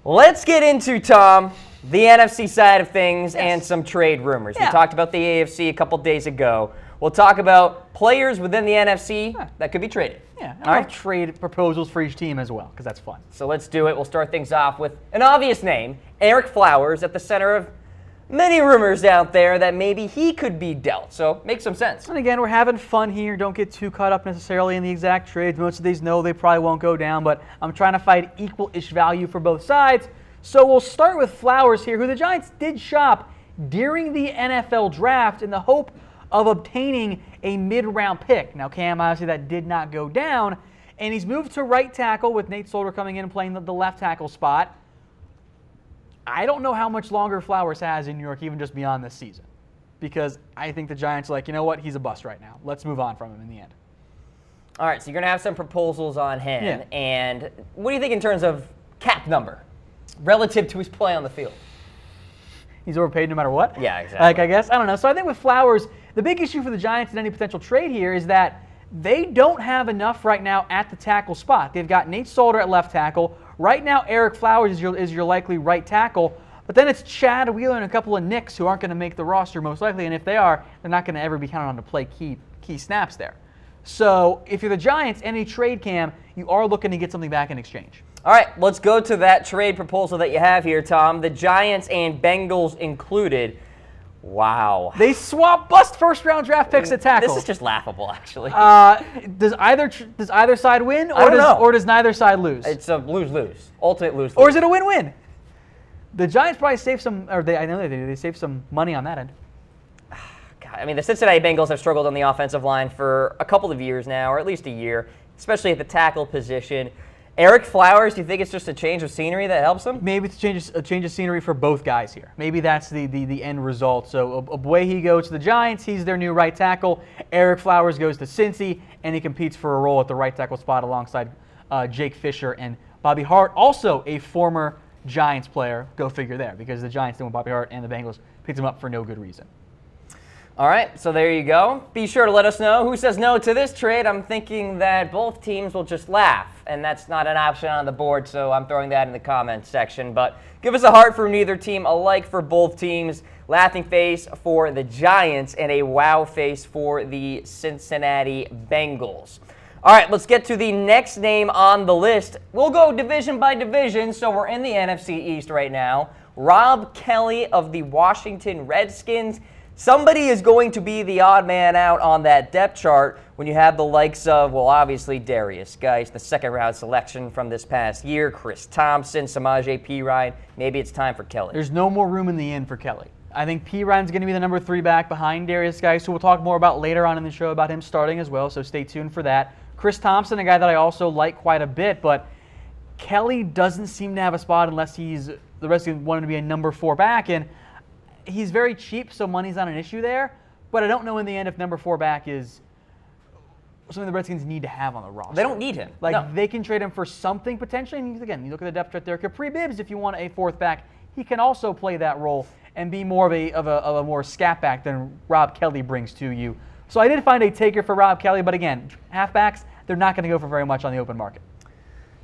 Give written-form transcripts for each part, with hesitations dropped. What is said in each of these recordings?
Let's get into, Tom, the NFC side of things and some trade rumors. Yeah. We talked about the AFC a couple days ago. We'll talk about players within the NFC that could be traded. Yeah, All right. trade proposals for each team as well, because that's fun. So let's do it. We'll start things off with an obvious name, Ereck Flowers, at the center of many rumors out there that maybe he could be dealt. So makes some sense. And again, we're having fun here. Don't get too caught up necessarily in the exact trades. Most of these know they probably won't go down, but I'm trying to find equal-ish value for both sides. So we'll start with Flowers here, who the Giants did shop during the NFL draft in the hope of obtaining a mid-round pick. Now, Cam, obviously that did not go down, and he's moved to right tackle with Nate Solder coming in and playing the left tackle spot. I don't know how much longer Flowers has in New York, even just beyond this season, because I think the Giants are like, you know what, he's a bust right now. Let's move on from him in the end. All right, so you're going to have some proposals on him. Yeah. And what do you think in terms of cap number relative to his play on the field? He's overpaid no matter what? Yeah, exactly. Like, I guess. I don't know. So I think with Flowers, the big issue for the Giants in any potential trade here is that they don't have enough right now at the tackle spot. They've got Nate Solder at left tackle. Right now, Ereck Flowers is your likely right tackle. But then it's Chad Wheeler and a couple of Knicks who aren't going to make the roster most likely. And if they are, they're not going to ever be counted on to play key snaps there. So if you're the Giants, any trade, Cam, you are looking to get something back in exchange. All right, let's go to that trade proposal that you have here, Tom. The Giants and Bengals included. Wow. They swap bust first-round draft picks at tackle. This is just laughable, actually. Does either side win, I don't know. or does neither side lose? It's a lose-lose, ultimate lose-lose. Or is it a win-win? The Giants probably save some, or I know they do. They save some money on that end. God, I mean, the Cincinnati Bengals have struggled on the offensive line for a couple of years now, or at least a year, especially at the tackle position. Ereck Flowers, do you think it's just a change of scenery that helps him? Maybe it's a change of scenery for both guys here. Maybe that's the end result. So Ogbuehi goes to the Giants. He's their new right tackle. Ereck Flowers goes to Cincy, and he competes for a role at the right tackle spot alongside Jake Fisher and Bobby Hart, also a former Giants player. Go figure there, because the Giants didn't want Bobby Hart, and the Bengals picked him up for no good reason. All right, so there you go. Be sure to let us know who says no to this trade. I'm thinking that both teams will just laugh, and that's not an option on the board, so I'm throwing that in the comments section. But give us a heart for neither team, a like for both teams, laughing face for the Giants, and a wow face for the Cincinnati Bengals. All right, let's get to the next name on the list. We'll go division by division, so we're in the NFC East right now. Rob Kelley of the Washington Redskins. Somebody is going to be the odd man out on that depth chart when you have the likes of, well, obviously Darius Geis, the second-round selection from this past year, Chris Thompson, Samaje Perine. Maybe it's time for Kelley. There's no more room in the inn for Kelley. I think Perine's going to be the number 3 back behind Darius Geis, who we'll talk more about later on in the show about him starting as well, so stay tuned for that. Chris Thompson, a guy that I also like quite a bit, but Kelley doesn't seem to have a spot unless the Redskins want him to be a number 4 back, and he's very cheap, so money's not an issue there. But I don't know in the end if number 4 back is something the Redskins need to have on the roster. They don't need him. Like, No. they can trade him for something potentially. And again, you look at the depth chart there. Capri Bibbs, if you want a 4th back, he can also play that role and be more of a more scat back than Rob Kelley brings to you. So I did find a taker for Rob Kelley, but again, halfbacks, they're not going to go for very much on the open market.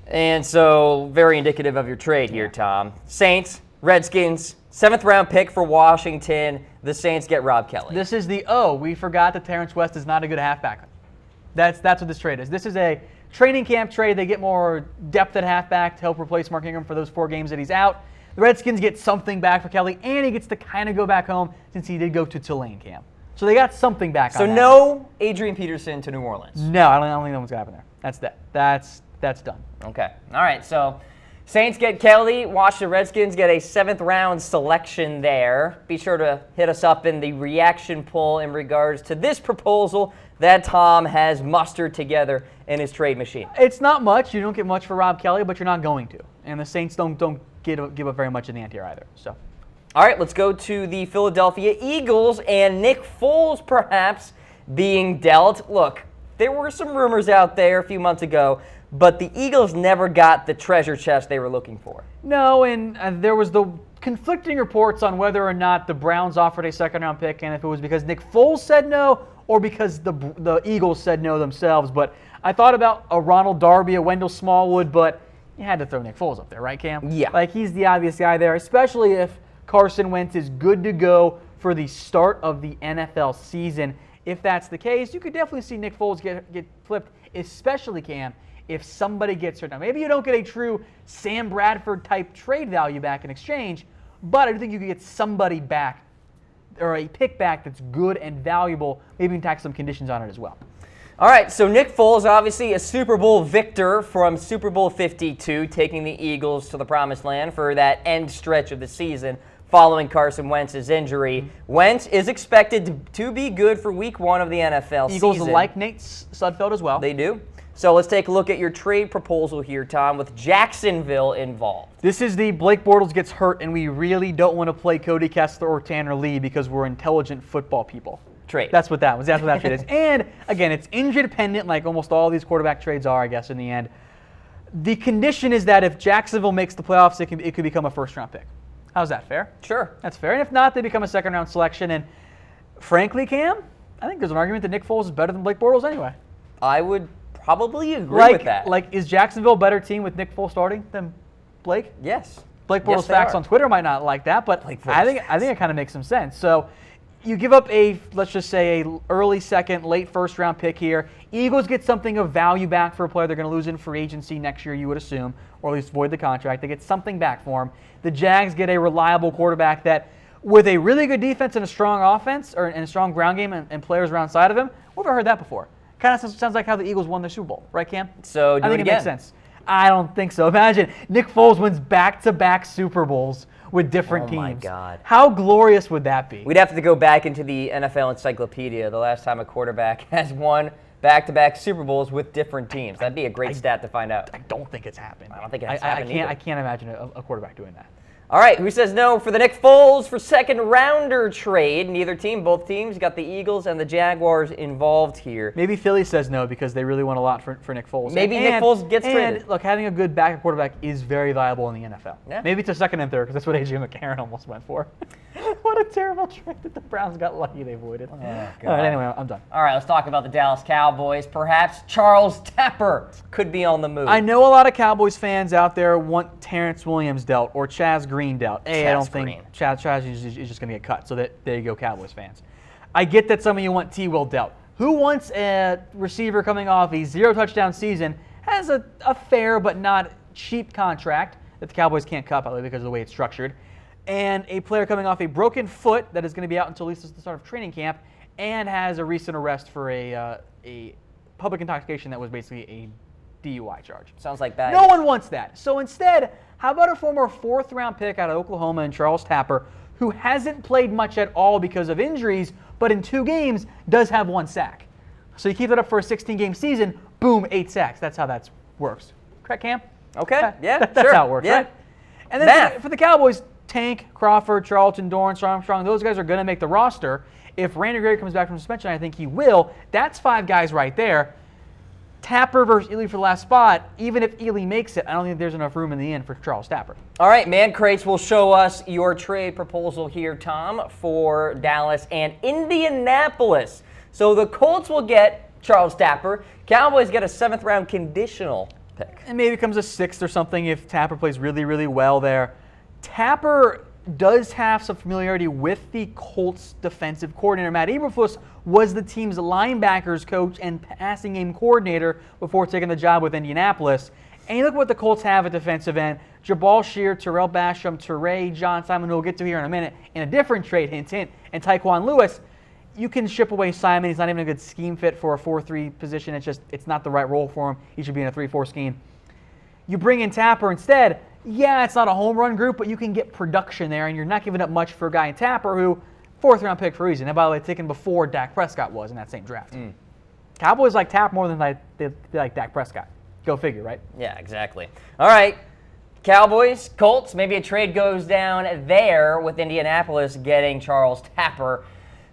And so, very indicative of your trade here, Tom. Saints, Redskins, 7th-round pick for Washington. The Saints get Rob Kelley. This is we forgot that Terrence West is not a good halfback. That's what this trade is. This is a training camp trade. They get more depth at halfback to help replace Mark Ingram for those 4 games that he's out. The Redskins get something back for Kelley, and he gets to kind of go back home since he did go to Tulane camp. So they got something back on that. So no Adrian Peterson to New Orleans. No, I don't think that one's going to happen there. That's done. Okay. All right, so Saints get Kelley. Washington Redskins get a 7th-round selection there. Be sure to hit us up in the reaction poll in regards to this proposal that Tom has mustered together in his trade machine. It's not much. You don't get much for Rob Kelley, but you're not going to. And the Saints don't give up very much in the ante either. So, all right, let's go to the Philadelphia Eagles and Nick Foles perhaps being dealt. Look, there were some rumors out there a few months ago, but the Eagles never got the treasure chest they were looking for. No, and there was the conflicting reports on whether or not the Browns offered a 2nd-round pick, and if it was because Nick Foles said no or because the Eagles said no themselves. But I thought about a Ronald Darby, a Wendell Smallwood, but you had to throw Nick Foles up there, right, Cam? Yeah. Like, he's the obvious guy there, especially if Carson Wentz is good to go for the start of the NFL season. If that's the case, you could definitely see Nick Foles get flipped, especially, Cam, if somebody gets hurt. Now, maybe you don't get a true Sam Bradford type trade value back in exchange, but I do think you could get somebody back or a pick back that's good and valuable. Maybe you can tack some conditions on it as well. All right, so Nick Foles, obviously a Super Bowl victor from Super Bowl 52, taking the Eagles to the promised land for that end stretch of the season following Carson Wentz's injury. Wentz is expected to be good for Week 1 of the NFL season. Eagles like Nate Sudfeld as well. They do. So let's take a look at your trade proposal here, Tom, with Jacksonville involved. This is the Blake Bortles gets hurt, and we really don't want to play Cody Kessler or Tanner Lee because we're intelligent football people. Trade. That's what that was. That's what that trade is. And, again, it's injury dependent like almost all these quarterback trades are, I guess, in the end. The condition is that if Jacksonville makes the playoffs, it could become a first-round pick. How's that, fair? Sure. That's fair. And if not, they become a second-round selection. And, frankly, Cam, I think there's an argument that Nick Foles is better than Blake Bortles anyway. I would probably agree with that. Like, is Jacksonville a better team with Nick Foles starting than Blake? Yes. Blake Bortles facts on Twitter might not like that, but I think it kind of makes some sense. So you give up let's just say, a early second, late first round pick here. Eagles get something of value back for a player they're going to lose in free agency next year, you would assume, or at least void the contract. They get something back for him. The Jags get a reliable quarterback that, with a really good defense and a strong offense, and a strong ground game and players around side of him. We've never heard that before. Kind of sounds like how the Eagles won their Super Bowl, right, Cam? So I think it makes sense. I don't think so. Imagine Nick Foles wins back-to-back Super Bowls with different teams. Oh, my God. How glorious would that be? We'd have to go back into the NFL encyclopedia the last time a quarterback has won back-to-back Super Bowls with different teams. That'd be a great stat to find out. I don't think it's happened. I don't think it's happened either. I can't imagine a quarterback doing that. All right, who says no for the Nick Foles for second-rounder trade? Neither team, both teams, got the Eagles and the Jaguars involved here. Maybe Philly says no because they really want a lot for Nick Foles. Maybe Nick Foles gets traded. And look, having a good backup quarterback is very valuable in the NFL. Yeah. Maybe it's a second and third because that's what A.J. McCarron almost went for. What a terrible trade that the Browns got lucky they avoided. Oh, all right, anyway, I'm done. All right, let's talk about the Dallas Cowboys. Perhaps Charles Tapper could be on the move. I know a lot of Cowboys fans out there want Terrence Williams dealt or Chaz Green dealt. I don't think Chaz is just going to get cut. So there you go, Cowboys fans. I get that some of you want T. Will dealt. Who wants a receiver coming off a 0-touchdown season, has a fair but not cheap contract that the Cowboys can't cut, by the way, because of the way it's structured, and a player coming off a broken foot that is going to be out until at least the start of training camp, and has a recent arrest for a public intoxication that was basically a DUI charge. Sounds like bad. No one wants that. So instead, how about a former fourth-round pick out of Oklahoma and Charles Tapper, who hasn't played much at all because of injuries, but in 2 games does have 1 sack. So you keep that up for a 16-game season, boom, 8 sacks. That's how that works. Correct, Cam? Okay, yeah, That's how it works, right? And then for the Cowboys, Tank, Crawford, Charlton, Dorrance, Armstrong, those guys are going to make the roster. If Randy Gregory comes back from suspension, I think he will. That's 5 guys right there. Tapper versus Ely for the last spot. Even if Ely makes it, I don't think there's enough room in the end for Charles Tapper. All right, Man Crates will show us your trade proposal here, Tom, for Dallas and Indianapolis. So the Colts will get Charles Tapper. Cowboys get a 7th-round conditional pick. And maybe it becomes a 6th or something if Tapper plays really, really well there. Tapper does have some familiarity with the Colts defensive coordinator. Matt Eberflus was the team's linebackers coach and passing game coordinator before taking the job with Indianapolis. And you look what the Colts have at defensive end. Jabal Shear, Terrell Basham, Teray, John Simon, who we'll get to here in a minute, in a different trade, hint, hint, and Tyquan Lewis. You can ship away Simon. He's not even a good scheme fit for a 4-3 position. It's not the right role for him. He should be in a 3-4 scheme. You bring in Tapper instead. Yeah, it's not a home run group, but you can get production there, and you're not giving up much for a guy in Tapper who, 4th-round pick for a reason. And by the way, taken before Dak Prescott was in that same draft. Cowboys like Tapper more than they like Dak Prescott. Go figure, right? Yeah, exactly. All right, Cowboys, Colts, maybe a trade goes down there with Indianapolis getting Charles Tapper.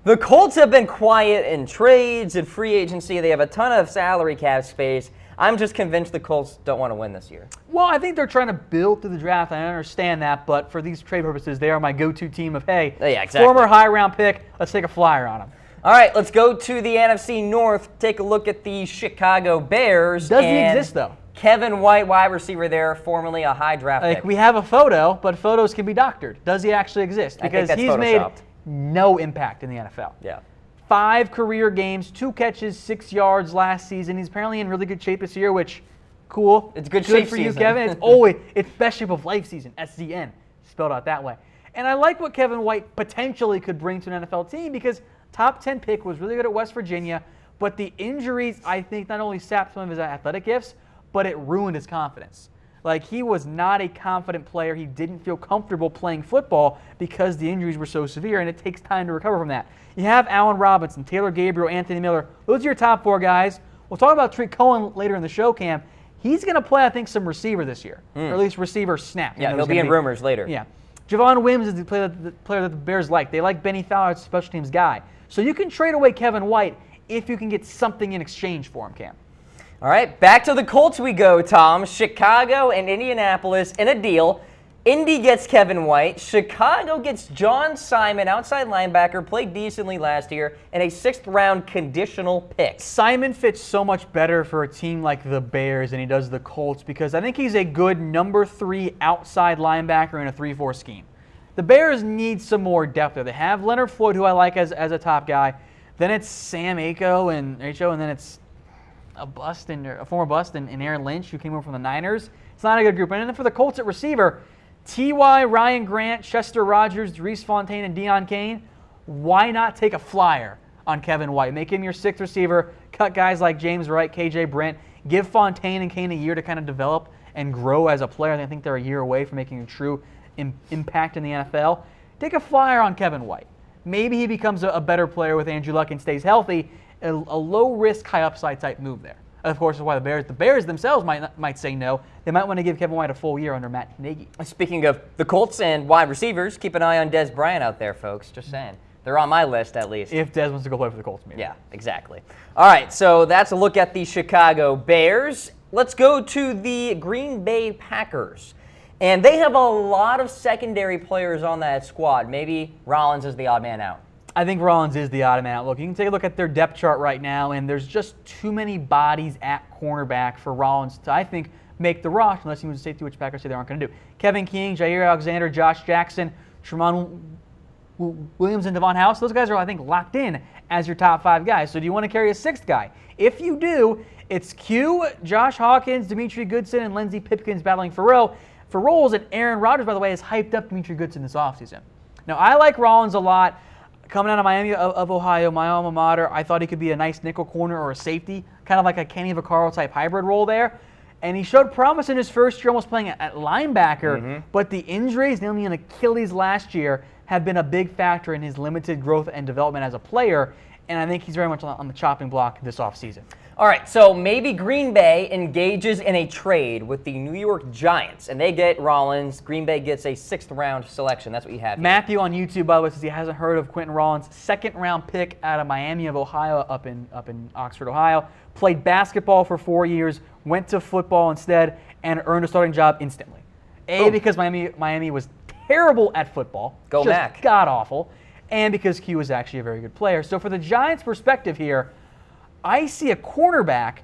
The Colts have been quiet in trades and free agency. They have a ton of salary cap space. I'm just convinced the Colts don't want to win this year. Well, I think they're trying to build through the draft. I understand that, but for these trade purposes, they are my go-to team of, hey, yeah, exactly. Former high-round pick, let's take a flyer on them. All right, let's go to the NFC North. Take a look at the Chicago Bears. Does he exist, though? Kevin White, wide receiver there, formerly a high draft pick. We have a photo, but photos can be doctored. Does he actually exist? Because he's made no impact in the NFL. Yeah. 5 career games, 2 catches, 6 yards last season. He's apparently in really good shape this year, which, cool. It's good shape for season. you, Kevin. It's always, it's best shape of life season, SZN, spelled out that way. And I like what Kevin White potentially could bring to an NFL team because top 10 pick, was really good at West Virginia, but the injuries, I think, not only sapped some of his athletic gifts, but it ruined his confidence. Like, he was not a confident player. He didn't feel comfortable playing football because the injuries were so severe, and it takes time to recover from that. You have Allen Robinson, Taylor Gabriel, Anthony Miller. Those are your top 4 guys. We'll talk about Tariq Cohen later in the show, Cam. He's going to play, I think, some receiver this year, or at least receiver snap. Yeah, he'll be in rumors later. Yeah. Javon Wims is the player that the Bears like. They like Benny Fowler as a special teams guy. So you can trade away Kevin White if you can get something in exchange for him, Cam. All right, back to the Colts we go, Tom. Chicago and Indianapolis in a deal. Indy gets Kevin White. Chicago gets John Simon, outside linebacker, played decently last year, and a 6th-round conditional pick. Simon fits so much better for a team like the Bears than he does the Colts because I think he's a good number 3 outside linebacker in a 3-4 scheme. The Bears need some more depth there. They have Leonard Floyd, who I like as a top guy. Then it's Sam Acho, and then it's a former bust in Aaron Lynch, who came over from the Niners. It's not a good group. And then for the Colts at receiver, T.Y., Ryan Grant, Chester Rogers, Reese Fontaine, and Deion Kane. Why not take a flyer on Kevin White? Make him your 6th receiver. Cut guys like James Wright, K.J. Brent. Give Fontaine and Kane a year to kind of develop and grow as a player. I think they're a year away from making a true impact in the NFL. Take a flyer on Kevin White. Maybe he becomes a better player with Andrew Luck and stays healthy. A low-risk, high-upside type move there. Of course, is why the Bears themselves might say no. They might want to give Kevin White a full year under Matt Nagy. Speaking of the Colts and wide receivers, keep an eye on Dez Bryant out there, folks. Just saying. They're on my list, at least. If Dez wants to go play for the Colts, maybe. Yeah, exactly. All right, so that's a look at the Chicago Bears. Let's go to the Green Bay Packers. And they have a lot of secondary players on that squad. Maybe Rollins is the odd man out. I think Rollins is the odd man out. Look, you can take a look at their depth chart right now, and there's just too many bodies at cornerback for Rollins to, I think, make the rush, unless he moves to safety, which Packers say they aren't going to do. Kevin King, Jair Alexander, Josh Jackson, Tramon Williams, and Devon House, those guys are, I think, locked in as your top 5 guys. So do you want to carry a 6th guy? If you do, it's Q, Josh Hawkins, Demetri Goodson, and Lindsey Pipkins battling for roles, and Aaron Rodgers, by the way, has hyped up Demetri Goodson this offseason. Now, I like Rollins a lot. Coming out of Miami of Ohio, my alma mater, I thought he could be a nice nickel corner or a safety, kind of like a Kenny Vaccaro type hybrid role there. And he showed promise in his first year, almost playing at linebacker, but the injuries, namely an Achilles last year, have been a big factor in his limited growth and development as a player, and I think he's very much on the chopping block this offseason. All right, so maybe Green Bay engages in a trade with the New York Giants, and they get Rollins. Green Bay gets a 6th-round selection. That's what you have here. Matthew on YouTube, by the way, says he hasn't heard of Quentin Rollins. 2nd-round pick out of Miami of Ohio, up in Oxford, Ohio. Played basketball for 4 years, went to football instead, and earned a starting job instantly. Because Miami was terrible at football. Go just Mac. God-awful. And because Q was actually a very good player. So for the Giants' perspective here, I see a cornerback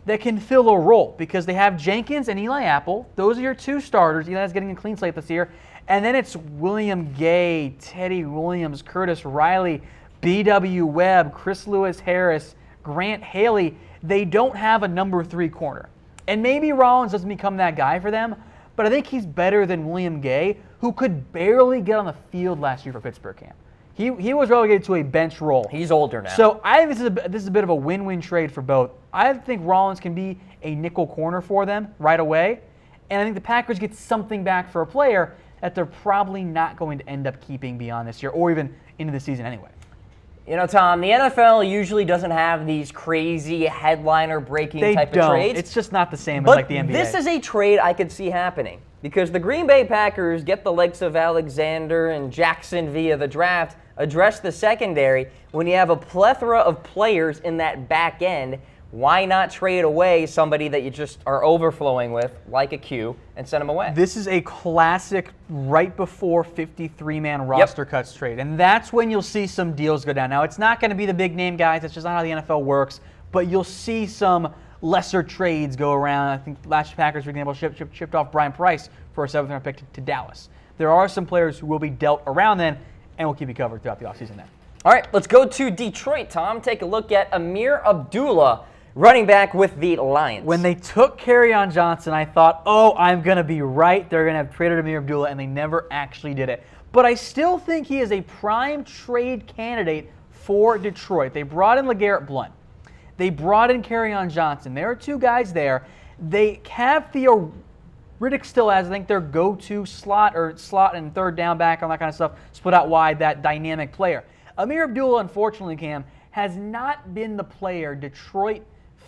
that can fill a role because they have Jenkins and Eli Apple. Those are your 2 starters. Eli's getting a clean slate this year. And then it's William Gay, Teddy Williams, Curtis Riley, B.W. Webb, Chris Lewis Harris, Grant Haley. They don't have a number 3 corner. And maybe Rollins doesn't become that guy for them, but I think he's better than William Gay, who could barely get on the field last year for Pittsburgh camp. He was relegated to a bench role. He's older now. So I think this is a bit of a win-win trade for both. I think Rollins can be a nickel corner for them right away, and I think the Packers get something back for a player that they're probably not going to end up keeping beyond this year or even into the season anyway. You know, Tom, the NFL usually doesn't have these crazy headliner-breaking type of trades. It's just not the same as like the NBA. This is a trade I could see happening because the Green Bay Packers get the likes of Alexander and Jackson via the draft, address the secondary. When you have a plethora of players in that back end, why not trade away somebody that you just are overflowing with, like a Q, and send them away? This is a classic right before 53-man roster cuts trade, and that's when you'll see some deals go down. Now, it's not going to be the big-name guys. That's just not how the NFL works, but you'll see some lesser trades go around. I think last Packers, for example, shipped off Brian Price for a 7th-round pick to Dallas. There are some players who will be dealt around then, and we'll keep you covered throughout the offseason then. All right, let's go to Detroit, Tom. Take a look at Amir Abdullah, running back with the Lions. When they took Kerryon Johnson, I thought, oh, I'm going to be right. They're going to have traded Amir Abdullah, and they never actually did it. But I still think he is a prime trade candidate for Detroit. They brought in LeGarrette Blount. They brought in Kerryon Johnson. There are 2 guys there. They have Theo Riddick still as, I think, their go-to slot and 3rd down back, all that kind of stuff, split out wide, that dynamic player. Amir Abdullah, unfortunately, Cam, has not been the player Detroit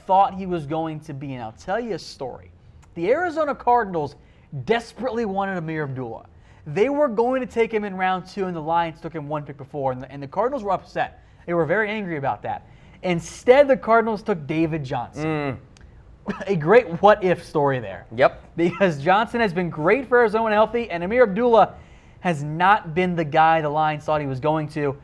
thought he was going to be. And I'll tell you a story. The Arizona Cardinals desperately wanted Amir Abdullah. They were going to take him in round 2, and the Lions took him 1 pick before, and the Cardinals were upset. They were very angry about that. Instead, the Cardinals took David Johnson. A great what-if story there. Yep. Because Johnson has been great for Arizona when healthy, and Amir Abdullah has not been the guy the Lions thought he was going to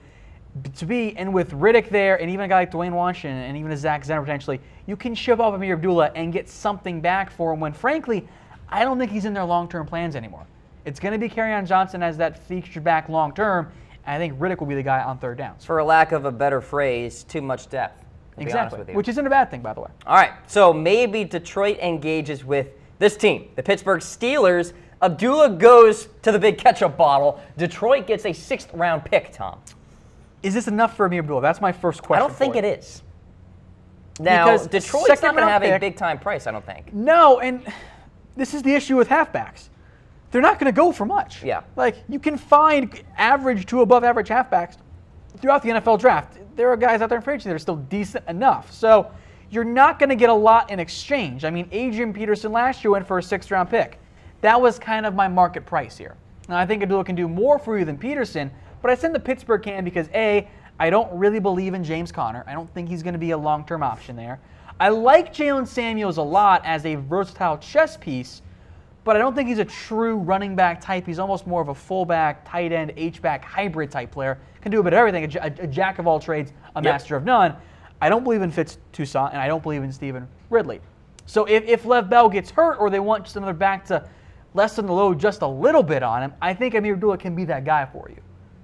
be. And with Riddick there, and even a guy like Dwayne Washington, and even a Zach Zenner potentially, you can ship off Amir Abdullah and get something back for him when, frankly, I don't think he's in their long-term plans anymore. It's going to be Kerryon Johnson as that featured back long-term, and I think Riddick will be the guy on 3rd downs. For a lack of a better phrase, too much depth. Exactly, which isn't a bad thing, by the way. All right, so maybe Detroit engages with this team, the Pittsburgh Steelers. Abdullah goes to the big ketchup bottle. Detroit gets a 6th-round pick, Tom. Is this enough for Amir Abdullah? That's my first question. I don't think it is. Now, because Detroit's not going to have a big-time price, I don't think. No, and this is the issue with halfbacks. They're not going to go for much. Yeah. Like, you can find average to above-average halfbacks throughout the NFL draft. There are guys out there in free agency that are still decent enough. So you're not going to get a lot in exchange. I mean, Adrian Peterson last year went for a 6th-round pick. That was kind of my market price here. Now, I think Abdullah can do more for you than Peterson, but I send the Pittsburgh can because, A, I don't really believe in James Conner. I don't think he's going to be a long-term option there. I like Jalen Samuels a lot as a versatile chess piece, but I don't think he's a true running back type. He's almost more of a fullback, tight end, H-back hybrid type player. Can do a bit of everything, a jack of all trades, a master of none. I don't believe in Fitz Toussaint, and I don't believe in Stephen Ridley. So if Lev Bell gets hurt or they want just another back to lessen the load just a little bit on him, I think Amir Abdullah can be that guy for you.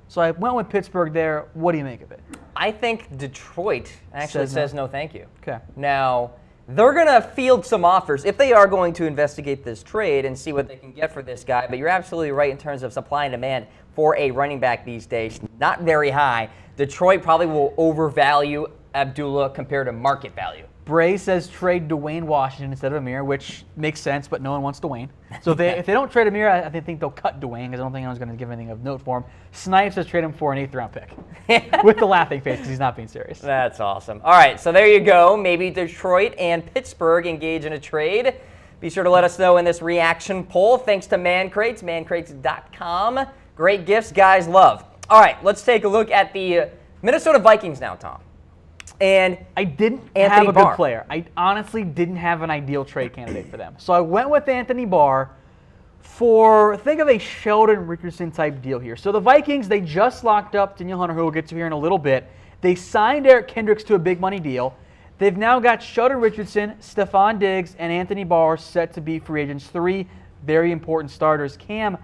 So I went with Pittsburgh there. What do you make of it? I think Detroit actually says no thank you. Okay. Now, they're going to field some offers if they are going to investigate this trade and see what they can get for this guy. But you're absolutely right in terms of supply and demand for a running back these days. Not very high. Detroit probably will overvalue Abdullah compared to market value. Bray says trade Dwayne Washington instead of Amir, which makes sense, but no one wants Dwayne. So if they don't trade Amir, I think they'll cut Dwayne because I don't think anyone's going to give anything of note for him. Snipes says trade him for an 8th-round pick with the laughing face because he's not being serious. That's awesome. All right, so there you go. Maybe Detroit and Pittsburgh engage in a trade. Be sure to let us know in this reaction poll. Thanks to ManCrates, mancrates.com. Great gifts guys love. All right, let's take a look at the Minnesota Vikings now, Tom. And I didn't have a good player. I honestly didn't have an ideal trade candidate for them. So I went with Anthony Barr for, think of a Sheldon Richardson type deal here. So the Vikings, they just locked up Danielle Hunter, who we'll get to here in a little bit. They signed Eric Kendricks to a big money deal. They've now got Sheldon Richardson, Stephon Diggs, and Anthony Barr set to be free agents. 3 very important starters. Cam,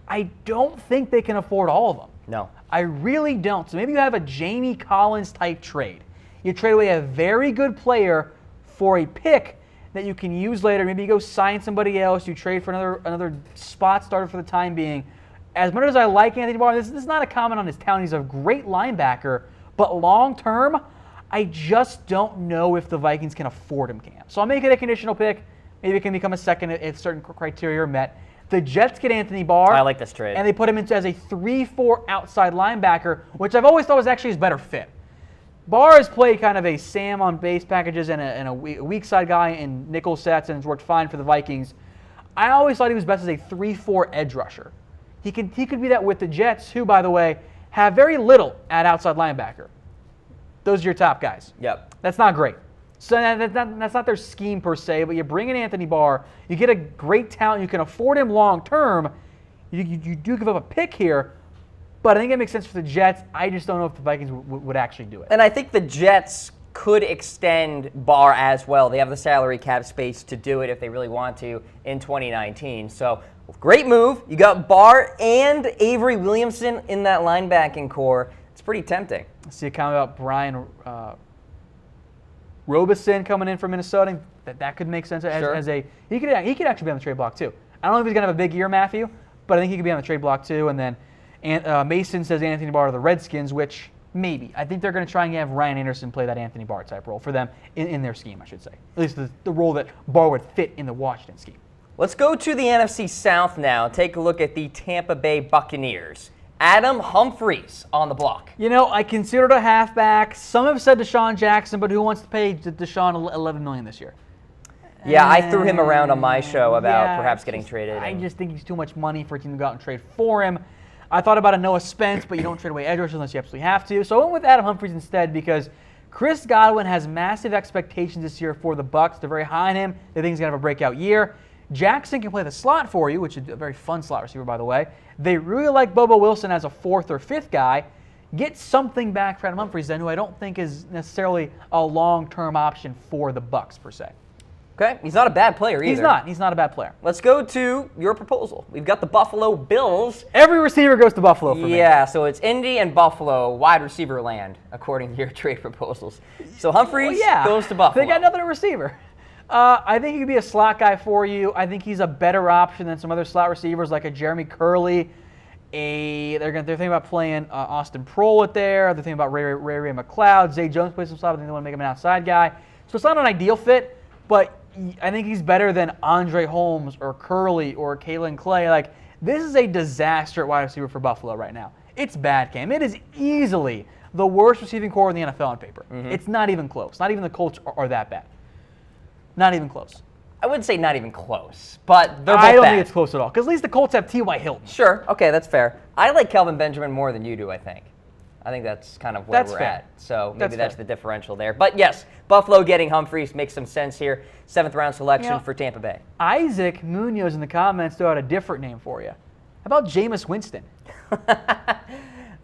I don't think they can afford all of them. No. I really don't. So maybe you have a Jamie Collins type trade. You trade away a very good player for a pick that you can use later. Maybe you go sign somebody else. You trade for another spot starter for the time being. As much as I like Anthony Barr, this is not a comment on his talent. He's a great linebacker. But long term, I just don't know if the Vikings can afford him, Cam. So I'll make it a conditional pick. Maybe it can become a second if certain criteria are met. The Jets get Anthony Barr. I like this trade. And they put him into as a 3-4 outside linebacker, which I've always thought was actually his better fit. Barr has played kind of a Sam on base packages and a weak side guy in nickel sets and has worked fine for the Vikings. I always thought he was best as a 3-4 edge rusher. He could be that with the Jets, who, by the way, have very little at outside linebacker. Those are your top guys. Yep. That's not great. So that's not their scheme per se, but you bring in Anthony Barr, you get a great talent, you can afford him long term. You do give up a pick here, but I think it makes sense for the Jets. I just don't know if the Vikings would actually do it. And I think the Jets could extend Barr as well. They have the salary cap space to do it if they really want to in 2019. So great move. You got Barr and Avery Williamson in that linebacking core. It's pretty tempting. I see a comment about Brian Robeson coming in from Minnesota. That could make sense as a he could actually be on the trade block too. I don't know if he's gonna have a big year, Matthew, but I think he could be on the trade block too. And then Mason says Anthony Barr to the Redskins, which maybe. I think they're going to try and have Ryan Anderson play that Anthony Barr type role for them in their scheme, I should say. At least the role that Barr would fit in the Washington scheme. Let's go to the NFC South now. Take a look at the Tampa Bay Buccaneers. Adam Humphries on the block. You know, I considered a halfback. Some have said Deshaun Jackson, but who wants to pay Deshaun $11 million this year? Yeah, I threw him around on my show about perhaps getting traded. I just think he's too much money for a team to go out and trade for him. I thought about a Noah Spence, but you don't trade away edge rushers unless you absolutely have to. So I went with Adam Humphries instead because Chris Godwin has massive expectations this year for the Bucs. They're very high on him. They think he's going to have a breakout year. Jackson can play the slot for you, which is a very fun slot receiver, by the way. They really like Bobo Wilson as a fourth or fifth guy. Get something back for Adam Humphries, then, who I don't think is necessarily a long-term option for the Bucs, per se. Okay, he's not a bad player either. He's not. He's not a bad player. Let's go to your proposal. We've got the Buffalo Bills. Every receiver goes to Buffalo for me. Yeah, so it's Indy and Buffalo, wide receiver land, according to your trade proposals. So Humphries goes to Buffalo. They got another receiver. I think he could be a slot guy for you. I think he's a better option than some other slot receivers like a Jeremy Curley. They're thinking about playing Austin Prolet there. They're thinking about Ray McLeod. Zay Jones plays some slot. I think they want to make him an outside guy. So it's not an ideal fit, but I think he's better than Andre Holmes or Curley or Kalen Clay. Like, this is a disaster at wide receiver for Buffalo right now. It's bad, Cam. It is easily the worst receiving core in the NFL on paper. It's not even close. Not even the Colts are that bad. Not even close. I wouldn't say not even close, but they're both I don't bad. think it's close at all, because at least the Colts have T.Y. Hilton. Sure, okay, that's fair. I like Kelvin Benjamin more than you do, I think. I think that's kind of where we're at. So maybe that's the differential there. But yes, Buffalo getting Humphries makes some sense here. 7th-round selection for Tampa Bay. Isaac Munoz in the comments threw out a different name for you. How about Jameis Winston?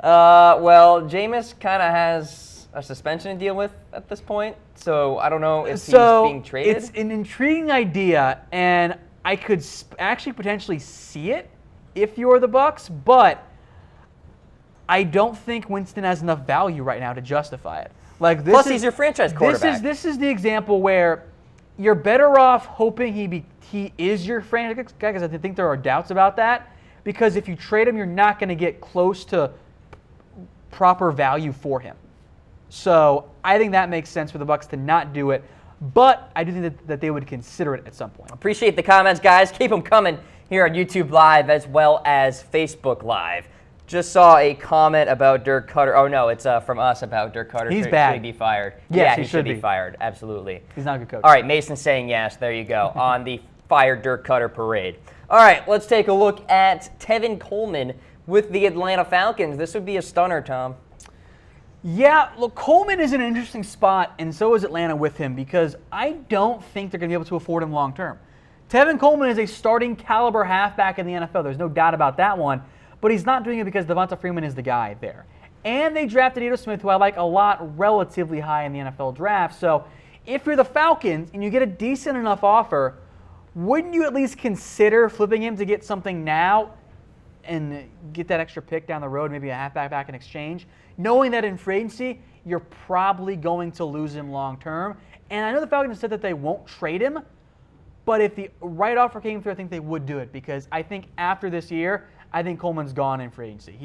Well, Jameis kind of has a suspension to deal with at this point, so I don't know if he's being traded. It's an intriguing idea, and I could actually potentially see it if you're the Bucs, but I don't think Winston has enough value right now to justify it. Like, this Plus, he's your franchise quarterback. This is the example where you're better off hoping he is your franchise guy, because I think there are doubts about that. Because if you trade him, you're not going to get close to proper value for him. So I think that makes sense for the Bucs to not do it. But I do think that they would consider it at some point. Appreciate the comments, guys. Keep them coming here on YouTube Live as well as Facebook Live. Just saw a comment about Dirk Cutter. Oh, no, it's from us about Dirk Cutter. He's bad. Should he be fired? Yes, yeah, he should be fired. Absolutely. He's not a good coach. All right, Mason's saying yes. There you go. On the fired Dirk Cutter parade. All right, let's take a look at Tevin Coleman with the Atlanta Falcons. This would be a stunner, Tom. Yeah, look, Coleman is in an interesting spot, and so is Atlanta with him, because I don't think they're going to be able to afford him long term. Tevin Coleman is a starting caliber halfback in the NFL. There's no doubt about that one, but he's not doing it because Devonta Freeman is the guy there. And they drafted Ito Smith, who I like a lot, relatively high in the NFL draft. So if you're the Falcons and you get a decent enough offer, wouldn't you at least consider flipping him to get something now and get that extra pick down the road, maybe a halfback back in exchange, knowing that in free agency, you're probably going to lose him long term? And I know the Falcons said that they won't trade him, but if the right offer came through, I think they would do it, because I think after this year, I think Coleman's gone in free agency.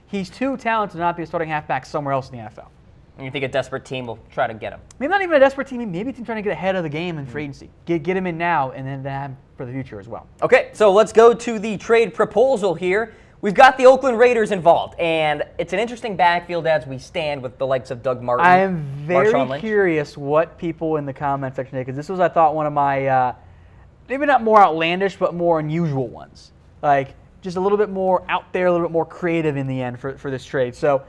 He's too talented to not be a starting halfback somewhere else in the NFL. And you think a desperate team will try to get him? Maybe not even a desperate team. Maybe a team trying to get ahead of the game in free agency. Get him in now, and then have him for the future as well. Okay, so let's go to the trade proposal here. We've got the Oakland Raiders involved, and it's an interesting backfield as we stand with the likes of Doug Martin. I am very curious what people in the comment section did, because this was, I thought, one of my maybe not more outlandish, but more unusual ones. Like, just a little bit more out there, a little bit more creative in the end for this trade. So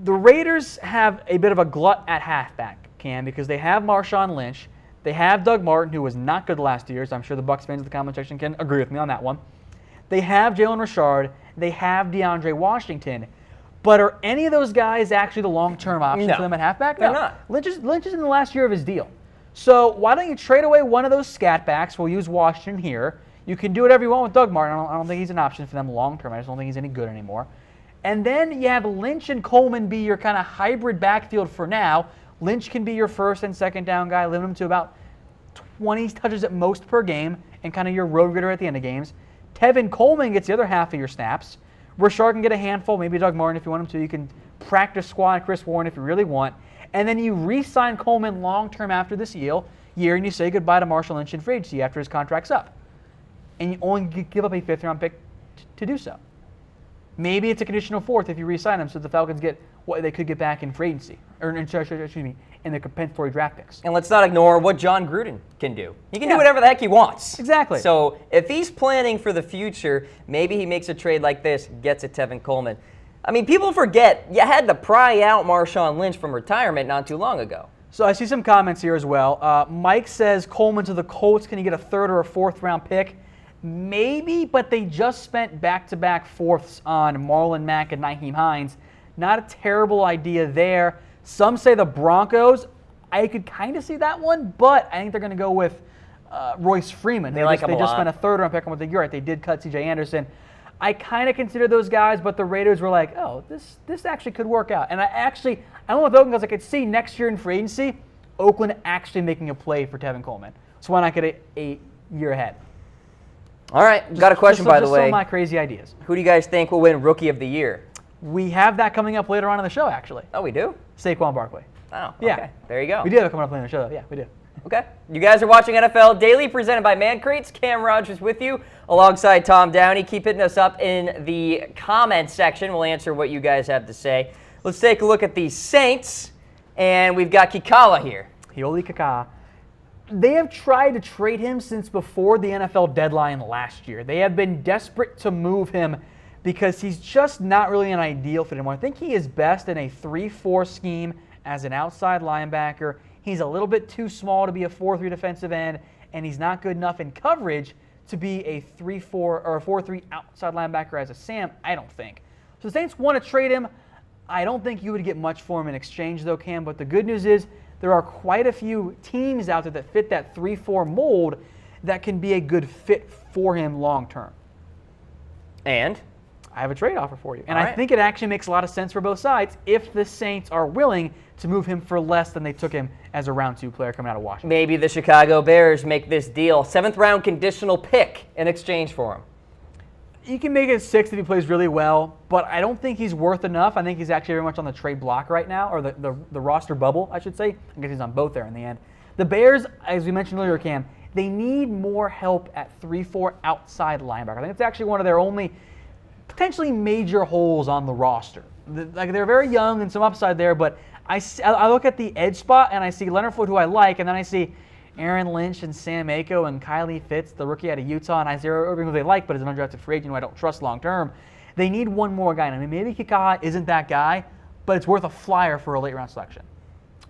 the Raiders have a bit of a glut at halfback, Cam, because they have Marshawn Lynch. They have Doug Martin, who was not good the last 2 years. I'm sure the Bucs fans in the comment section can agree with me on that one. They have Jalen Richard. They have DeAndre Washington. But are any of those guys actually the long-term option No. for them at halfback? They're No. not. Lynch is in the last year of his deal. So why don't you trade away one of those scat backs? We'll use Washington here. You can do whatever you want with Doug Martin. I don't think he's an option for them long-term. I just don't think he's any good anymore. And then you have Lynch and Coleman be your kind of hybrid backfield for now. Lynch can be your first and second down guy, limit him to about 20 touches at most per game, and kind of your road grader at the end of games. Tevin Coleman gets the other half of your snaps. Rashard can get a handful, maybe Doug Martin if you want him to. You can practice squad Chris Warren if you really want. And then you re-sign Coleman long-term after this year, and you say goodbye to Marshall Lynch in free agency after his contract's up. And you only give up a fifth-round pick to do so. Maybe it's a conditional fourth if you re-sign him so the Falcons get what they could get back in free agency, or in the compensatory draft picks. And let's not ignore what John Gruden can do. He can do Yeah. whatever the heck he wants. Exactly. So if he's planning for the future, maybe he makes a trade like this, gets a Tevin Coleman. I mean, people forget you had to pry out Marshawn Lynch from retirement not too long ago. So I see some comments here as well. Mike says Coleman to the Colts. Can you get a third or a fourth round pick? Maybe, but they just spent back-to-back fourths on Marlon Mack and Nyheim Hines. Not a terrible idea there. Some say the Broncos. I could kind of see that one, but I think they're going to go with Royce Freeman. They like him a They just lot. spent a third round pick on what you're right. They did cut C.J. Anderson. I kind of consider those guys, but the Raiders were like, oh, this actually could work out. And I don't know with Oakland because I could see next year in free agency, Oakland actually making a play for Tevin Coleman. So why not get a year ahead? All right, got a question, by the Just way. some of my crazy ideas. Who do you guys think will win Rookie of the Year? We have that coming up later on in the show, actually. Oh, we do? Saquon Barkley. Oh, Yeah. okay. There you go. We do have it coming up later in the show, though. Yeah, we do. Okay. You guys are watching NFL Daily, presented by Man Crates. Cam Rogers with you, alongside Tom Downey. Keep hitting us up in the comments section. We'll answer what you guys have to say. Let's take a look at the Saints, and we've got Kikala here. Hioli Kaka. They have tried to trade him since before the NFL deadline last year. They have been desperate to move him because he's just not really an ideal fit anymore. I think he is best in a 3-4 scheme as an outside linebacker. He's a little bit too small to be a 4-3 defensive end, and he's not good enough in coverage to be a 3-4 or a 4-3 outside linebacker as a Sam, I don't think. So the Saints want to trade him. I don't think you would get much for him in exchange, though, Cam, but the good news is there are quite a few teams out there that fit that 3-4 mold that can be a good fit for him long term. And? I have a trade offer for you. And All I right. think it actually makes a lot of sense for both sides if the Saints are willing to move him for less than they took him as a round 2 player coming out of Washington. Maybe the Chicago Bears make this deal. 7th-round conditional pick in exchange for him. You can make it 6 if he plays really well, but I don't think he's worth enough. I think he's actually very much on the trade block right now, or the roster bubble, I should say. I guess he's on both there in the end. The Bears, as we mentioned earlier, Cam, they need more help at 3-4 outside linebacker. I think it's actually one of their only potentially major holes on the roster. They're very young and some upside there, but I look at the edge spot and I see Leonard Floyd, who I like, and then I see Aaron Lynch and Sam Ako and Kylie Fitz, the rookie out of Utah, and Isaiah Irving, who they like, but is an undrafted free agent who I don't trust long term. They need one more guy. I mean, maybe Kikaha isn't that guy, but it's worth a flyer for a late round selection.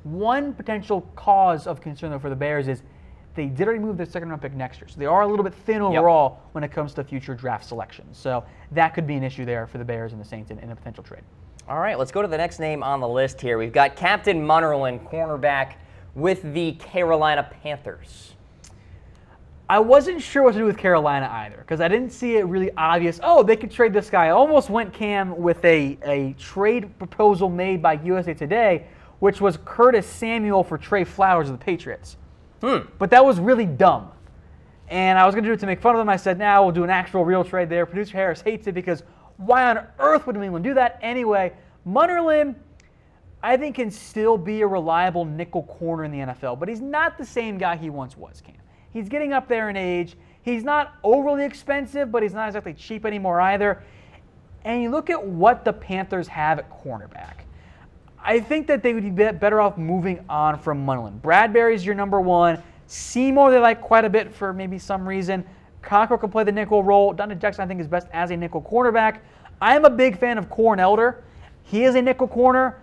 One potential cause of concern, though, for the Bears is they did already move their 2nd round pick next year. So they are a little bit thin overall when it comes to future draft selections. So that could be an issue there for the Bears and the Saints in a potential trade. All right, let's go to the next name on the list here. We've got Captain Munnerlyn, cornerback with the Carolina Panthers. I wasn't sure what to do with Carolina either because I didn't see it really obvious. Oh, they could trade this guy. I almost went, Cam, with a trade proposal made by USA Today, which was Curtis Samuel for Trey Flowers of the Patriots. But that was really dumb. And I was going to do it to make fun of them. I said, now we'll do an actual real trade there. Producer Harris hates it because why on earth would anyone do that? Anyway, Munnerlyn, I think, can still be a reliable nickel corner in the NFL, but he's not the same guy he once was, Cam. He's getting up there in age. He's not overly expensive, but he's not exactly cheap anymore either. And you look at what the Panthers have at cornerback. I think that they would be better off moving on from Munnerlyn. Bradbury's your number 1. Seymour they like quite a bit for maybe some reason. Conker can play the nickel role. Dante Jackson I think is best as a nickel cornerback. I am a big fan of Corn Elder. He is a nickel corner.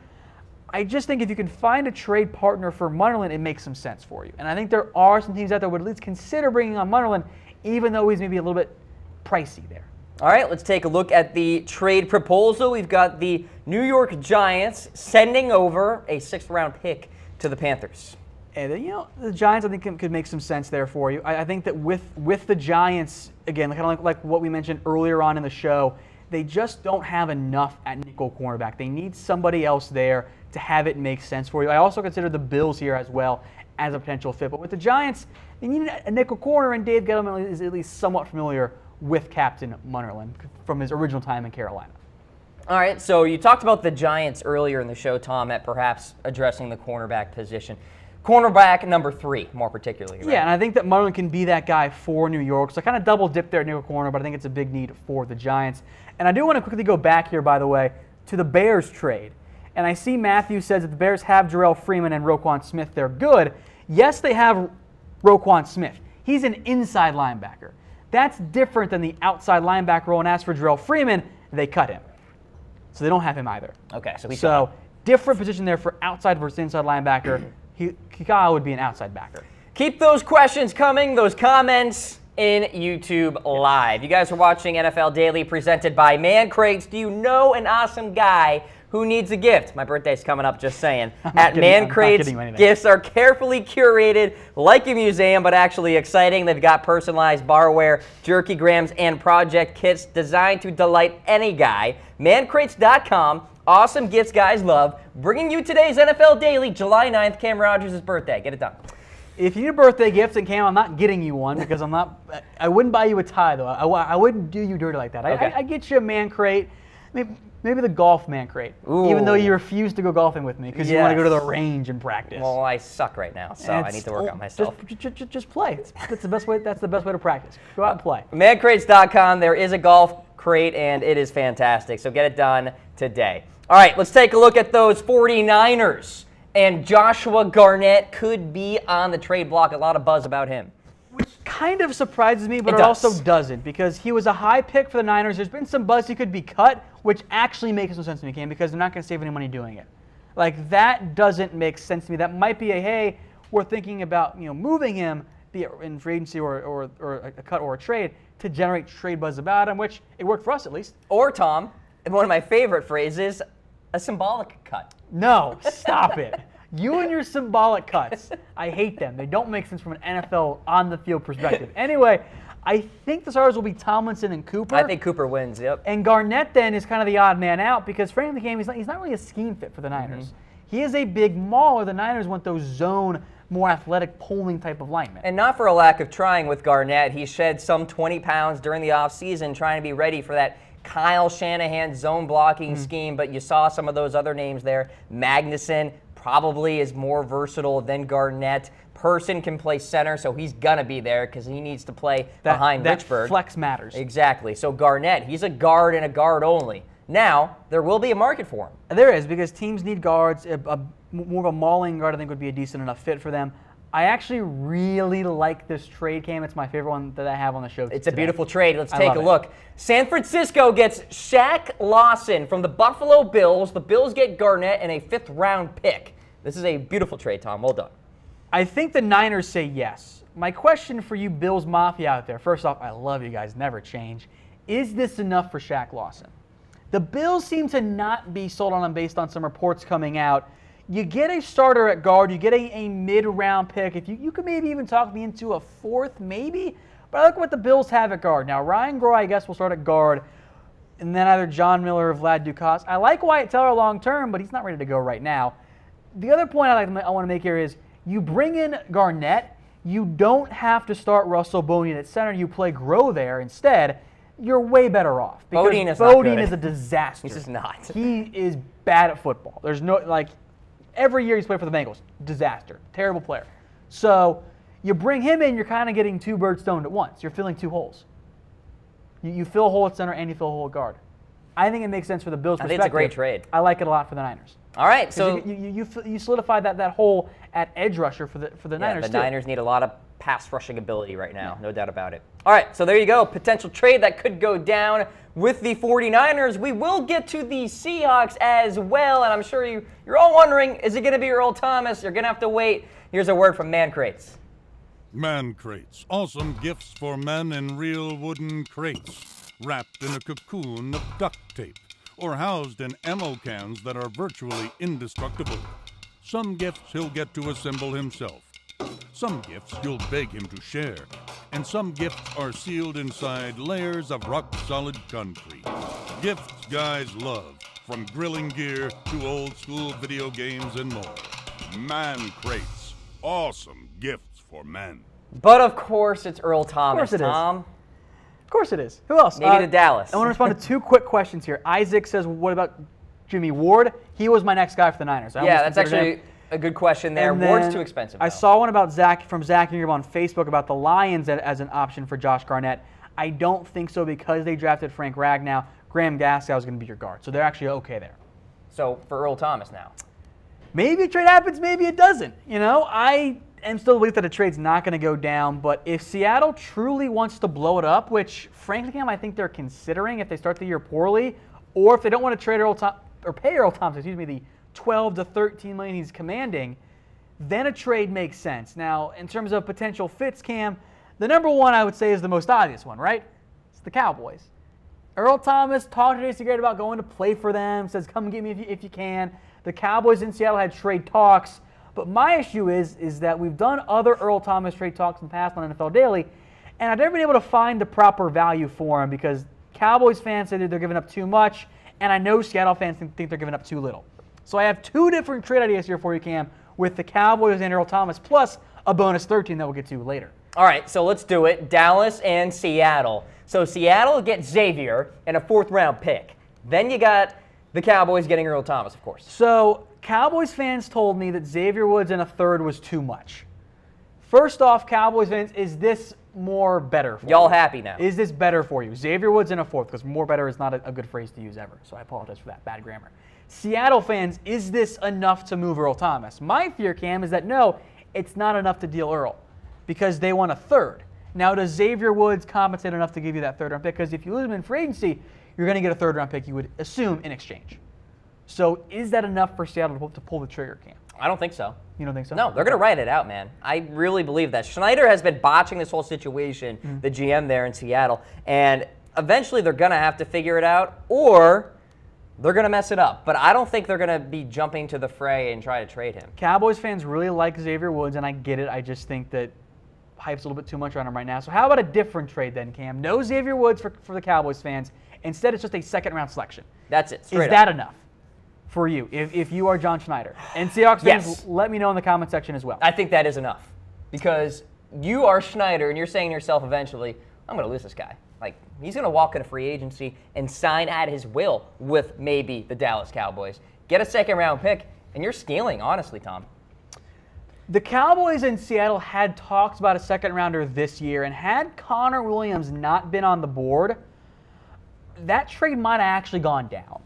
I just think if you can find a trade partner for Munnerlyn, it makes some sense for you. And I think there are some teams out there that would at least consider bringing on Munnerlyn, even though he's maybe a little bit pricey there. All right, let's take a look at the trade proposal. We've got the New York Giants sending over a 6th-round pick to the Panthers. And the Giants, I think, could make some sense there for you. I think that with the Giants, again, kind of like what we mentioned earlier on in the show, they just don't have enough at nickel cornerback. They need somebody else there to have it make sense for you. I also consider the Bills here as well as a potential fit. But with the Giants, they need a nickel corner, and Dave Gettleman is at least somewhat familiar with Captain Munnerlyn from his original time in Carolina. All right, so you talked about the Giants earlier in the show, Tom, at perhaps addressing the cornerback position. Cornerback number 3, more particularly. Right? Yeah, and I think that Munnerlyn can be that guy for New York. So I kind of double dip there at nickel corner, but I think it's a big need for the Giants. And I do want to quickly go back here, by the way, to the Bears trade. And I see Matthew says that the Bears have Jarrell Freeman and Roquan Smith. They're good. Yes, they have Roquan Smith. He's an inside linebacker. That's different than the outside linebacker role. And as for Jarrell Freeman, they cut him. So they don't have him either. Okay, so different position there for outside versus inside linebacker. Kikau would be an outside backer. Keep those questions coming, those comments in YouTube Live. You guys are watching NFL Daily presented by Man Crates. Do you know an awesome guy who needs a gift? My birthday's coming up, just saying. At Man Crates, gifts are carefully curated like a museum, but actually exciting. They've got personalized barware, jerky grams, and project kits designed to delight any guy. Mancrates.com. Awesome gifts guys love. Bringing you today's NFL Daily, July 9th, Cam Rogers' birthday. Get it done. If you need a birthday gift, and Cam, I'm not getting you one because I wouldn't buy you a tie, though. I wouldn't do you dirty like that. Okay. I get you a Man Crate. Maybe the golf Man Crate. Ooh. Even though you refuse to go golfing with me because you want to go to the range and practice. Well, I suck right now, so I need to work on myself. Just play. That's the best way. That's the best way to practice. Go out and play. Mancrates.com. There is a golf crate, and it is fantastic. So get it done today. All right, let's take a look at those 49ers. And Joshua Garnett could be on the trade block. A lot of buzz about him. Which kind of surprises me, but it also doesn't, because he was a high pick for the Niners. There's been some buzz he could be cut, which actually makes no sense to me, Cam, because they're not going to save any money doing it. Like, that doesn't make sense to me. That might be a, hey, we're thinking about moving him, be it in free agency or a cut or a trade, to generate trade buzz about him, which it worked for us at least. Or, Tom, one of my favorite phrases, a symbolic cut. No, stop it. You and your symbolic cuts. I hate them. They don't make sense from an NFL on-the-field perspective. Anyway, I think the starters will be Tomlinson and Cooper. I think Cooper wins, yep. And Garnett then is kind of the odd man out because, frankly, he's not really a scheme fit for the Niners. Mm-hmm. He is a big mauler. The Niners want those zone, more athletic, pulling type of linemen. And not for a lack of trying with Garnett. He shed some 20 pounds during the offseason trying to be ready for that Kyle Shanahan zone blocking scheme, but you saw some of those other names there. Magnuson probably is more versatile than Garnett. Person can play center, so he's going to be there because he needs to play behind Richburg. Flex matters. Exactly. So Garnett, he's a guard and a guard only. Now, there will be a market for him. There is, because teams need guards. More of a mauling guard, I think, would be a decent enough fit for them. I actually really like this trade, Cam. It's my favorite one that I have on the show today. It's a beautiful trade. Let's take a look. San Francisco gets Shaq Lawson from the Buffalo Bills. The Bills get Garnett and a 5th-round pick. This is a beautiful trade, Tom. Well done. I think the Niners say yes. My question for you Bills Mafia out there, first off, I love you guys, never change. Is this enough for Shaq Lawson? The Bills seem to not be sold on him based on some reports coming out. You get a starter at guard, you get a mid-round pick. If you could maybe even talk me into a 4th, maybe. But I look what the Bills have at guard. Now, Ryan Groy, I guess, will start at guard, and then either John Miller or Vlad Dukas. I like Wyatt Teller long-term, but he's not ready to go right now. The other point I want to make here is you bring in Garnett, you don't have to start Russell Bodine at center. You play Groh there instead. You're way better off. Because Bodine is a disaster. He's just not. He is bad at football. There's no, every year he's played for the Bengals. Disaster. Terrible player. So you bring him in, you're kind of getting 2 birds stoned at once. You're filling 2 holes. You fill a hole at center and you fill a hole at guard. I think it makes sense for the Bills' perspective. I think it's a great trade. I like it a lot for the Niners. All right, so you solidify that hole at edge rusher for the Niners too. The Niners need a lot of pass rushing ability right now, no doubt about it. All right, so there you go. Potential trade that could go down with the 49ers. We will get to the Seahawks as well, and I'm sure you're all wondering, is it going to be Earl Thomas? You're going to have to wait. Here's a word from Man Crates. Man Crates, awesome gifts for men in real wooden crates. wrapped in a cocoon of duct tape, or housed in ammo cans that are virtually indestructible. Some gifts he'll get to assemble himself. Some gifts you'll beg him to share. And some gifts are sealed inside layers of rock-solid concrete. Gifts guys love, from grilling gear to old-school video games and more. Man Crates. Awesome gifts for men. But of course, it's Earl Thomas, it is. Tom. Of course it is. Who else? Maybe to Dallas. I want to respond to 2 quick questions here. Isaac says, what about Jimmy Ward? He was my next guy for the Niners. Yeah, that's actually a good question there. Ward's too expensive, though. I saw one about Zach Ingram on Facebook about the Lions as an option for Josh Garnett. I don't think so because they drafted Frank Ragnow. Graham Gaskell is going to be your guard. So they're actually okay there. So for Earl Thomas now. Maybe a trade happens, maybe it doesn't. You know, I am still believe that a trade's not going to go down, but if Seattle truly wants to blow it up, which frankly I think they're considering if they start the year poorly, or if they don't want to trade pay Earl Thomas, the 12 to 13 million he's commanding, then a trade makes sense. Now, in terms of potential fits, Cam, the number one I would say is the most obvious one, right? It's the Cowboys. Earl Thomas talked to Jason Garrett about going to play for them, says come get me if you can. The Cowboys in Seattle had trade talks, but my issue is that we've done other Earl Thomas trade talks in the past on NFL Daily, and I've never been able to find the proper value for him because Cowboys fans say that they're giving up too much, and I know Seattle fans think they're giving up too little. So I have 2 different trade ideas here for you, Cam, with the Cowboys and Earl Thomas, plus a bonus 13 that we'll get to later. All right, so let's do it. Dallas and Seattle. So Seattle gets Xavier and a 4th-round pick. Then you got the Cowboys getting Earl Thomas, of course. So Cowboys fans told me that Xavier Woods and a 3rd was too much. First off, Cowboys fans, is this better for you? Y'all happy now? Is this better for you? Xavier Woods and a 4th, because more better is not a good phrase to use ever, so I apologize for that bad grammar. Seattle fans, is this enough to move Earl Thomas? My fear, Cam, is that no, it's not enough to deal Earl because they want a 3rd. Now, does Xavier Woods compensate enough to give you that 3rd-round pick? Because if you lose him in free agency, you're going to get a 3rd-round pick, you would assume, in exchange. So is that enough for Seattle to pull the trigger, Cam? I don't think so. You don't think so? No, they're going to write it out, man. I really believe that. Schneider has been botching this whole situation, the GM there in Seattle, and eventually they're going to have to figure it out, or they're going to mess it up. But I don't think they're going to be jumping to the fray and try to trade him. Cowboys fans really like Xavier Woods, and I get it. I just think that hype's a little bit too much on him right now. So how about a different trade then, Cam? No Xavier Woods for the Cowboys fans. Instead, it's just a 2nd-round selection. That's it. Is that enough for you if you are John Schneider? And Seahawks fans, let me know in the comment section as well. I think that is enough because you are Schneider, and you're saying to yourself eventually, I'm going to lose this guy. Like, he's going to walk into free agency and sign at his will with maybe the Dallas Cowboys. Get a 2nd-round pick, and you're stealing, honestly, Tom. The Cowboys in Seattle had talks about a 2nd-rounder this year, and had Connor Williams not been on the board, that trade might have actually gone down.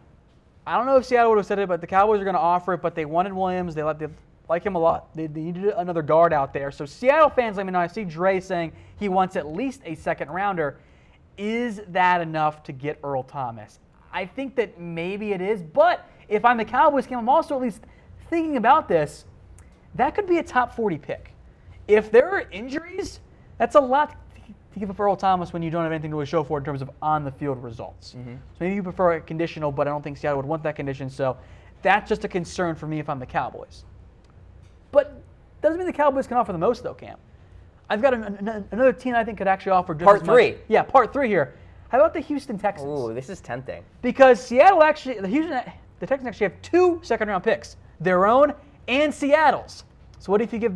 I don't know if Seattle would have said it, but the Cowboys are going to offer it, but they wanted Williams. They like him a lot. They needed another guard out there. So Seattle fans, let me know. I see Dre saying he wants at least a 2nd-rounder. Is that enough to get Earl Thomas? I think that maybe it is, but if I'm the Cowboys team, I'm also at least thinking about this. That could be a top 40 pick. If there are injuries, that's a lot to give up Earl Thomas when you don't have anything to show for in terms of on-the-field results. So maybe you prefer a conditional, but I don't think Seattle would want that condition, so that's just a concern for me if I'm the Cowboys. But doesn't mean the Cowboys can offer the most, though, Cam. I've got another team I think could actually offer just Part as much. 3. Yeah, part 3 here. How about the Houston Texans? Ooh, this is tempting. Because Seattle actually, the Texans actually have 2 2nd-round picks, their own and Seattle's. So what if you give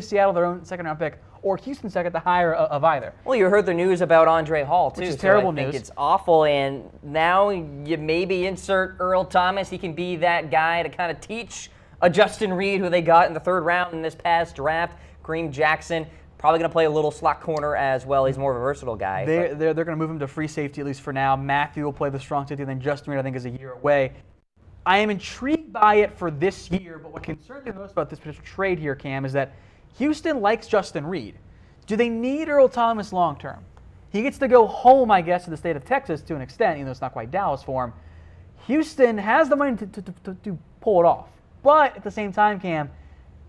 Seattle their own 2nd-round pick, or Houston 2nd, the higher of either? Well, you heard the news about Andre Hall, too. Which is terrible news. I think news. it's awful, and now you maybe insert Earl Thomas. He can be that guy to kind of teach a Justin Reed, who they got in the 3rd round in this past draft. Kareem Jackson, probably going to play a little slot corner as well. He's more of a versatile guy. They're going to move him to free safety, at least for now. Matthew will play the strong safety, and then Justin Reed, I think, is a year away. I am intrigued by it for this year, but what concerns me the most about this potential trade here, Cam, is that Houston likes Justin Reed. Do they need Earl Thomas long term? He gets to go home, I guess, to the state of Texas to an extent, even though it's not quite Dallas for him. Houston has the money to pull it off. But at the same time, Cam,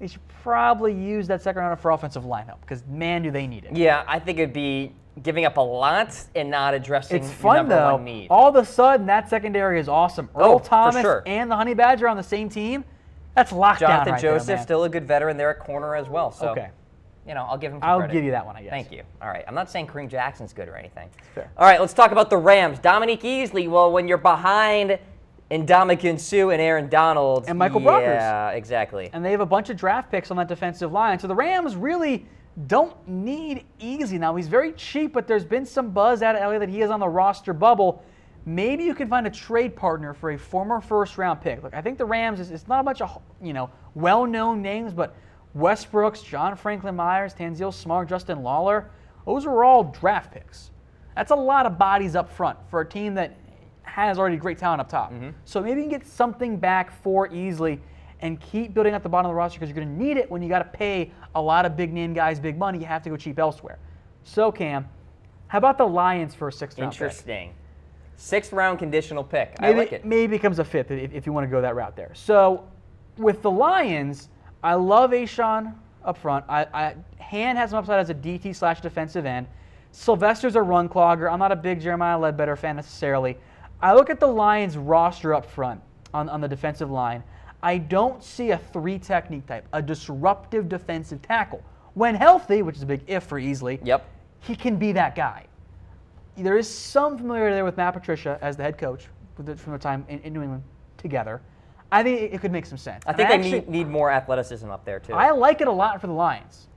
they should probably use that 2nd rounder for offensive line help because, man, do they need it. Yeah, I think it'd be giving up a lot and not addressing It's your fun number though. one need. All of a sudden, that secondary is awesome. Earl for Thomas sure. and the Honey Badger on the same team. That's lockdown Jonathan right Joseph, there, man. still a good veteran there at corner as well. So, Okay. I'll give him some I'll credit. give you that one, I guess. Thank you. All right. I'm not saying Kareem Jackson's good or anything. Fair. All right, let's talk about the Rams. Dominique Easley, well, when you're behind Ndamukong Suh and Aaron Donald. And Michael Brockers. Yeah, exactly. And they have a bunch of draft picks on that defensive line. So the Rams really don't need Easley. Now, he's very cheap, but there's been some buzz out of LA that he is on the roster bubble. Maybe you can find a trade partner for a former first-round pick. Look, I think the Rams, it's not a bunch of, well-known names, but Wes Brooks, John Franklin Myers, Tanzil Smart, Justin Lawler, those are all draft picks. That's a lot of bodies up front for a team that has already great talent up top. So maybe you can get something back for Easley and keep building at the bottom of the roster because you're going to need it when you got to pay a lot of big-name guys big money. You have to go cheap elsewhere. So, Cam, how about the Lions for a sixth-round pick? Interesting. Sixth-round conditional pick. I like it. Maybe becomes a fifth if you want to go that route there. So, with the Lions, I love Ashawn up front. Han has some upside as a DT/defensive end. Sylvester's a run clogger. I'm not a big Jeremiah Ledbetter fan necessarily. I look at the Lions roster up front on the defensive line. I don't see a three technique type, a disruptive defensive tackle. When healthy, which is a big if for Easley, Yep. he can be that guy. There is some familiarity there with Matt Patricia as the head coach from the time in New England together. I think it could make some sense. I think they need more athleticism up there, too. I like it a lot for the Lions.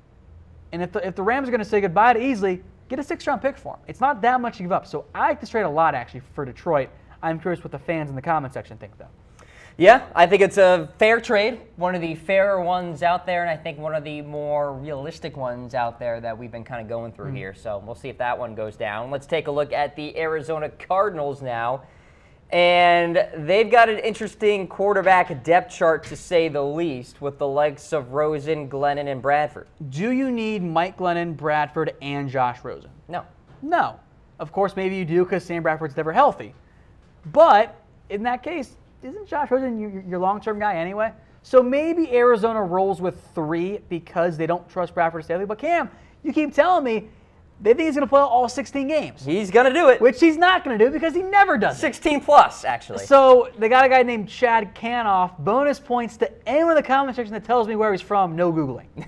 And if the Rams are going to say goodbye to Easley, get a sixth-round pick for him. It's not that much to give up. So I like this trade a lot, actually, for Detroit. I'm curious what the fans in the comment section think, though. Yeah, I think it's a fair trade, one of the fairer ones out there, and I think one of the more realistic ones out there that we've been kind of going through here. So we'll see if that one goes down. Let's take a look at the Arizona Cardinals now. And they've got an interesting quarterback depth chart, to say the least, with the likes of Rosen, Glennon, and Bradford. Do you need Mike Glennon, Bradford, and Josh Rosen? No. No. Of course, maybe you do because Sam Bradford's never healthy. But in that case, isn't Josh Rosen your long-term guy anyway? So maybe Arizona rolls with 3 because they don't trust Bradford to stay healthy. But Cam, you keep telling me they think he's going to play all 16 games. He's going to do it. Which he's not going to do because he never does it. 16 plus, actually. So they got a guy named Chad Canoff. Bonus points to anyone in the comment section that tells me where he's from. No Googling.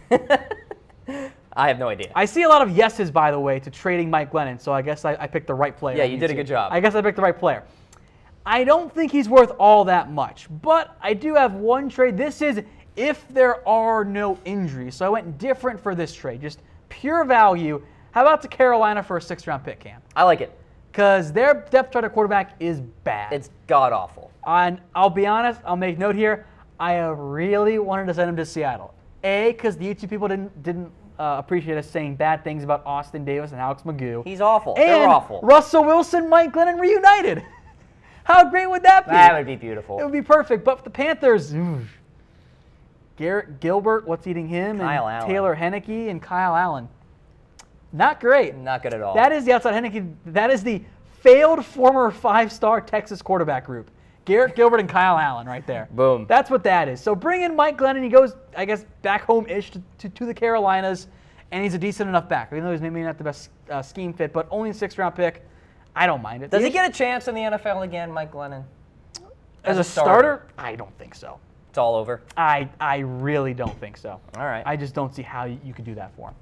I have no idea. I see a lot of yeses, by the way, to trading Mike Glennon. So I guess I picked the right player. Yeah, you did a good job. I guess I picked the right player. I don't think he's worth all that much, but I do have one trade. This is if there are no injuries. So I went different for this trade, just pure value. How about to Carolina for a 6th-round pick, Cam? I like it. Because their depth chart at quarterback is bad. It's god-awful. And I'll be honest, I'll make note here, I really wanted to send him to Seattle. A, because the YouTube people didn't appreciate us saying bad things about Austin Davis and Alex Magoo. He's awful. And They're awful. Russell Wilson, Mike Glennon reunited. How great would that be? That would be beautiful. It would be perfect. But for the Panthers, Garrett Gilbert, what's eating him? Kyle and Allen. Taylor Henneke and Kyle Allen. Not great. Not good at all. That is the outside Henneke. That is the failed former 5-star Texas quarterback group. Garrett Gilbert and Kyle Allen right there. Boom. That's what that is. So bring in Mike Glennon. He goes, I guess, back home-ish to the Carolinas, and he's a decent enough back. Even though he's maybe not the best scheme fit, but only a 6th-round pick. I don't mind it. Does he get a chance in the NFL again, Mike Glennon? As a starter? I don't think so. It's all over. I really don't think so. All right. I just don't see how you could do that for him.